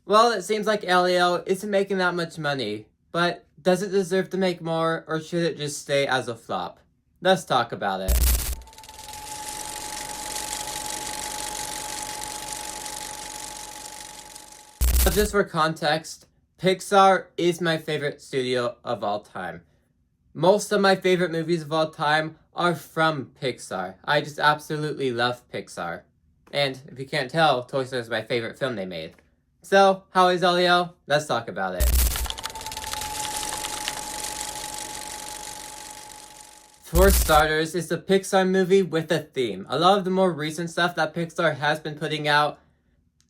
Well, it seems like Elio isn't making that much money, but does it deserve to make more, or should it just stay as a flop? Let's talk about it. Just for context, Pixar is my favorite studio of all time. Most of my favorite movies of all time are from Pixar. I just absolutely love Pixar. And if you can't tell, Toy Story is my favorite film they made. So, how is Elio? Let's talk about it. For starters, it's a Pixar movie with a theme. A lot of the more recent stuff that Pixar has been putting out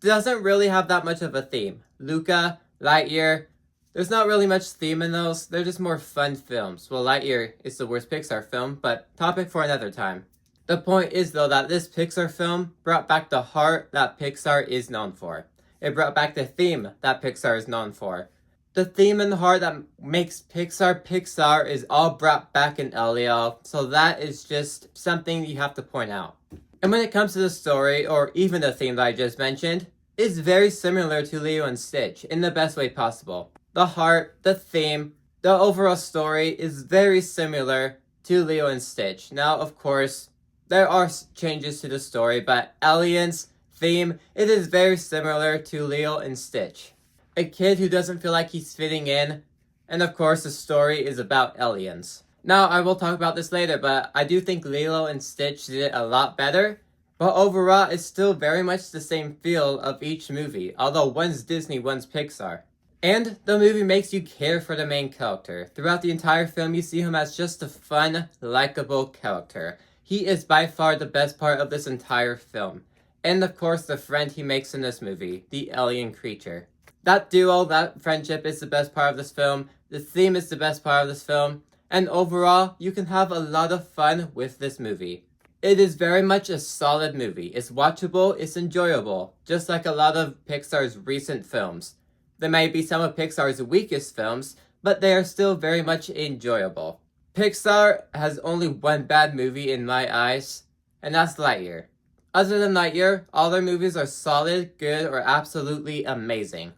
doesn't really have that much of a theme. Luca, Lightyear, there's not really much theme in those. They're just more fun films. Well, Lightyear is the worst Pixar film, but topic for another time. The point is, though, that this Pixar film brought back the heart that Pixar is known for. It brought back the theme that Pixar is known for. The theme and the heart that makes Pixar Pixar is all brought back in Elio, so that is just something you have to point out. And when it comes to the story, or even the theme that I just mentioned, it's very similar to Lilo and Stitch in the best way possible. The heart, the theme, the overall story is very similar to Lilo and Stitch. Now, of course, there are changes to the story, but Alien's theme, it is very similar to Lilo and Stitch. A kid who doesn't feel like he's fitting in, and of course the story is about aliens. Now, I will talk about this later, but I do think Lilo and Stitch did it a lot better. But overall, it's still very much the same feel of each movie, although one's Disney, one's Pixar. And the movie makes you care for the main character. Throughout the entire film, you see him as just a fun, likable character. He is by far the best part of this entire film. And of course, the friend he makes in this movie, the alien creature. That duo, that friendship is the best part of this film. The theme is the best part of this film. And overall, you can have a lot of fun with this movie. It is very much a solid movie. It's watchable, it's enjoyable, just like a lot of Pixar's recent films. They may be some of Pixar's weakest films, but they are still very much enjoyable. Pixar has only one bad movie in my eyes, and that's Lightyear. Other than Lightyear, all their movies are solid, good, or absolutely amazing.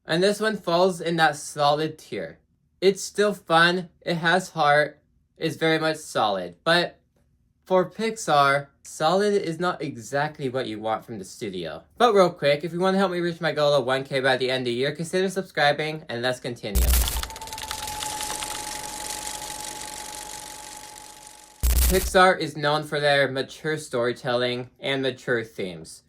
And this one falls in that solid tier. It's still fun, it has heart, it's very much solid, but for Pixar, solid is not exactly what you want from the studio. But real quick, if you want to help me reach my goal of 1K by the end of the year, consider subscribing, and let's continue. Pixar is known for their mature storytelling and mature themes.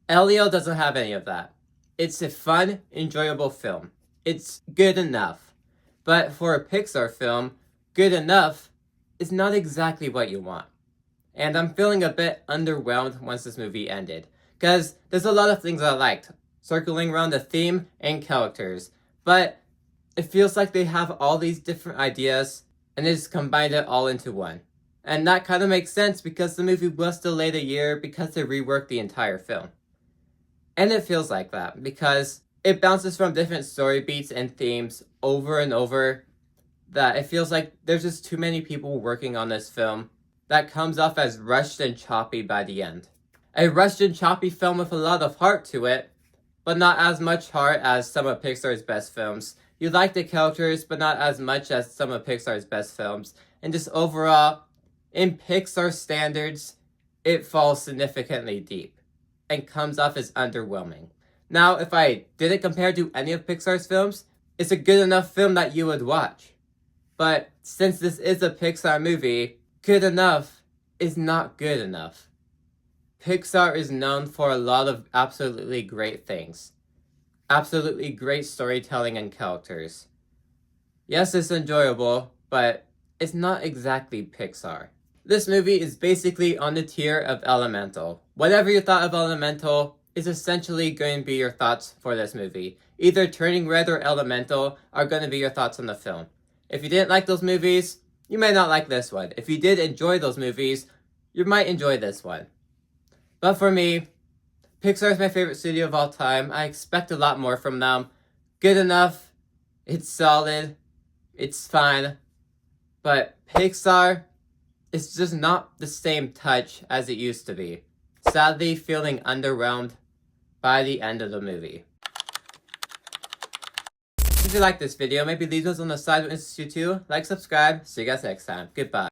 Elio doesn't have any of that. It's a fun, enjoyable film. It's good enough. But for a Pixar film, good enough is not exactly what you want. And I'm feeling a bit underwhelmed once this movie ended. Because there's a lot of things I liked, circling around the theme and characters. But it feels like they have all these different ideas, and they just combined it all into one. And that kind of makes sense because the movie was delayed a year because they reworked the entire film. And it feels like that, because it bounces from different story beats and themes over and over, that it feels like there's just too many people working on this film that comes off as rushed and choppy by the end. A rushed and choppy film with a lot of heart to it, but not as much heart as some of Pixar's best films. You like the characters, but not as much as some of Pixar's best films. And just overall, in Pixar standards, it falls significantly deep and comes off as underwhelming. Now, if I didn't compare to any of Pixar's films, it's a good enough film that you would watch. But since this is a Pixar movie, good enough is not good enough. Pixar is known for a lot of absolutely great things. Absolutely great storytelling and characters. Yes, it's enjoyable, but it's not exactly Pixar. This movie is basically on the tier of Elemental. Whatever you thought of Elemental is essentially going to be your thoughts for this movie. Either Turning Red or Elemental are going to be your thoughts on the film. If you didn't like those movies, you may not like this one. If you did enjoy those movies, you might enjoy this one. But for me, Pixar is my favorite studio of all time. I expect a lot more from them. Good enough. It's solid. It's fine. But Pixar is just not the same touch as it used to be. Sadly, feeling underwhelmed by the end of the movie. if you like this video. Maybe leave those on the side of interest you too. Like, subscribe. See you guys next time. Goodbye.